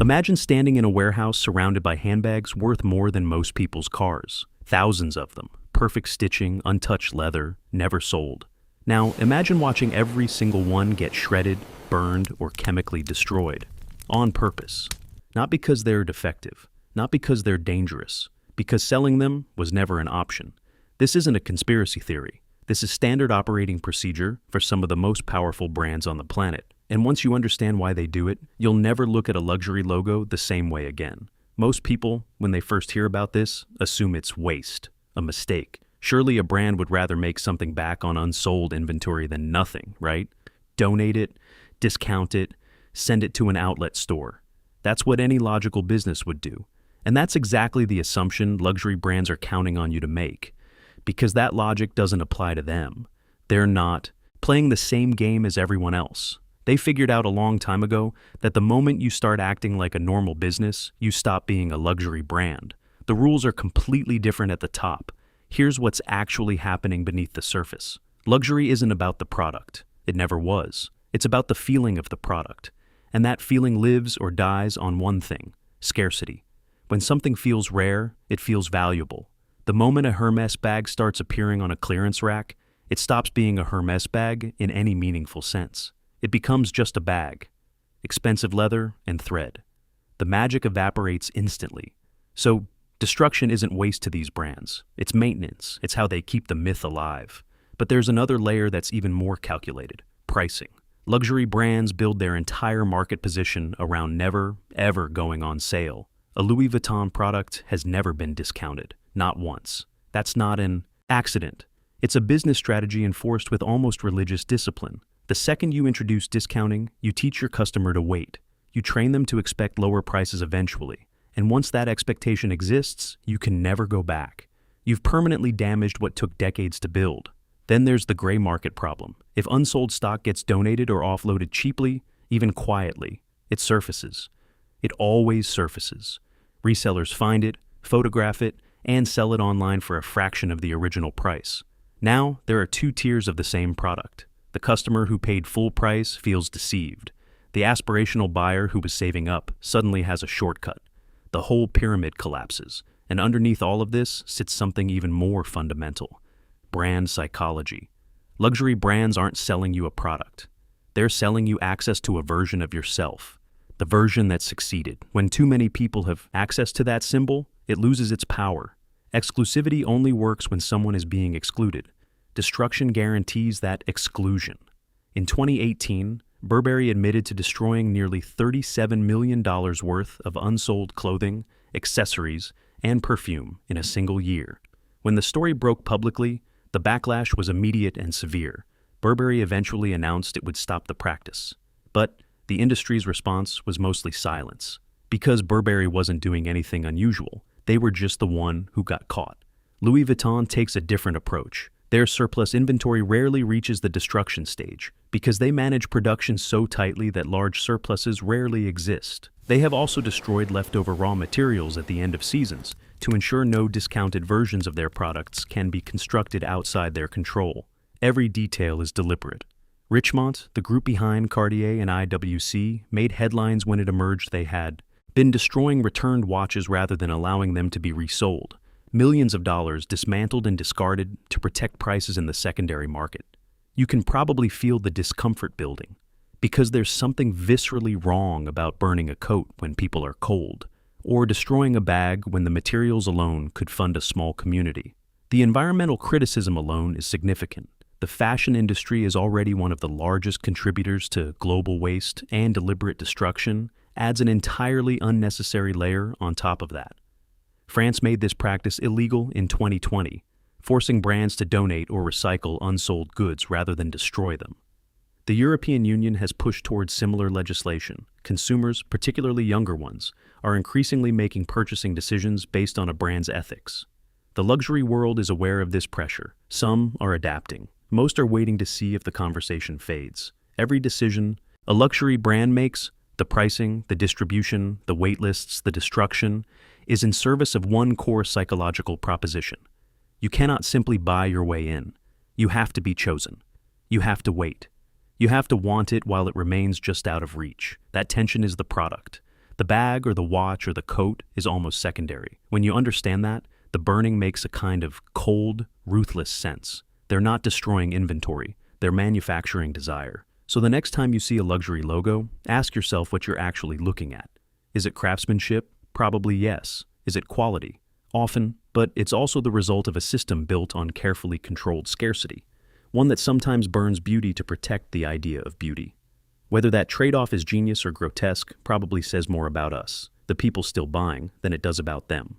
Imagine standing in a warehouse surrounded by handbags worth more than most people's cars. Thousands of them. Perfect stitching, untouched leather, never sold. Now, imagine watching every single one get shredded, burned, or chemically destroyed. On purpose. Not because they're defective. Not because they're dangerous. Because selling them was never an option. This isn't a conspiracy theory. This is standard operating procedure for some of the most powerful brands on the planet. And once you understand why they do it, you'll never look at a luxury logo the same way again. Most people, when they first hear about this, assume it's waste, a mistake. Surely a brand would rather make something back on unsold inventory than nothing, right? Donate it, discount it, send it to an outlet store. That's what any logical business would do. And that's exactly the assumption luxury brands are counting on you to make. Because that logic doesn't apply to them. They're not playing the same game as everyone else. They figured out a long time ago that the moment you start acting like a normal business, you stop being a luxury brand. The rules are completely different at the top. Here's what's actually happening beneath the surface. Luxury isn't about the product. It never was. It's about the feeling of the product. And that feeling lives or dies on one thing: scarcity. When something feels rare, it feels valuable. The moment a Hermes bag starts appearing on a clearance rack, it stops being a Hermes bag in any meaningful sense. It becomes just a bag. Expensive leather and thread. The magic evaporates instantly. So, destruction isn't waste to these brands. It's maintenance. It's how they keep the myth alive. But there's another layer that's even more calculated: pricing. Luxury brands build their entire market position around never, ever going on sale. A Louis Vuitton product has never been discounted. Not once. That's not an accident. It's a business strategy enforced with almost religious discipline. The second you introduce discounting, you teach your customer to wait. You train them to expect lower prices eventually. And once that expectation exists, you can never go back. You've permanently damaged what took decades to build. Then there's the gray market problem. If unsold stock gets donated or offloaded cheaply, even quietly, it surfaces. It always surfaces. Resellers find it, photograph it, and sell it online for a fraction of the original price. Now, there are two tiers of the same product. The customer who paid full price feels deceived. The aspirational buyer who was saving up suddenly has a shortcut. The whole pyramid collapses, and underneath all of this sits something even more fundamental: brand psychology. Luxury brands aren't selling you a product. They're selling you access to a version of yourself, the version that succeeded. When too many people have access to that symbol, it loses its power. Exclusivity only works when someone is being excluded. Destruction guarantees that exclusion. In 2018, Burberry admitted to destroying nearly $37 million worth of unsold clothing, accessories, and perfume in a single year. When the story broke publicly, the backlash was immediate and severe. Burberry eventually announced it would stop the practice. But the industry's response was mostly silence. Because Burberry wasn't doing anything unusual, they were just the one who got caught. Louis Vuitton takes a different approach. Their surplus inventory rarely reaches the destruction stage, because they manage production so tightly that large surpluses rarely exist. They have also destroyed leftover raw materials at the end of seasons to ensure no discounted versions of their products can be constructed outside their control. Every detail is deliberate. Richemont, the group behind Cartier and IWC, made headlines when it emerged they had been destroying returned watches rather than allowing them to be resold. Millions of dollars dismantled and discarded to protect prices in the secondary market. You can probably feel the discomfort building, because there's something viscerally wrong about burning a coat when people are cold, or destroying a bag when the materials alone could fund a small community. The environmental criticism alone is significant. The fashion industry is already one of the largest contributors to global waste, and deliberate destruction adds an entirely unnecessary layer on top of that. France made this practice illegal in 2020, forcing brands to donate or recycle unsold goods rather than destroy them. The European Union has pushed towards similar legislation. Consumers, particularly younger ones, are increasingly making purchasing decisions based on a brand's ethics. The luxury world is aware of this pressure. Some are adapting. Most are waiting to see if the conversation fades. Every decision a luxury brand makes, the pricing, the distribution, the wait lists, the destruction, is in service of one core psychological proposition. You cannot simply buy your way in. You have to be chosen. You have to wait. You have to want it while it remains just out of reach. That tension is the product. The bag or the watch or the coat is almost secondary. When you understand that, the burning makes a kind of cold, ruthless sense. They're not destroying inventory, they're manufacturing desire. So the next time you see a luxury logo, ask yourself what you're actually looking at. Is it craftsmanship? Probably yes. Is it quality? Often, but it's also the result of a system built on carefully controlled scarcity, one that sometimes burns beauty to protect the idea of beauty. Whether that trade-off is genius or grotesque probably says more about us, the people still buying, than it does about them.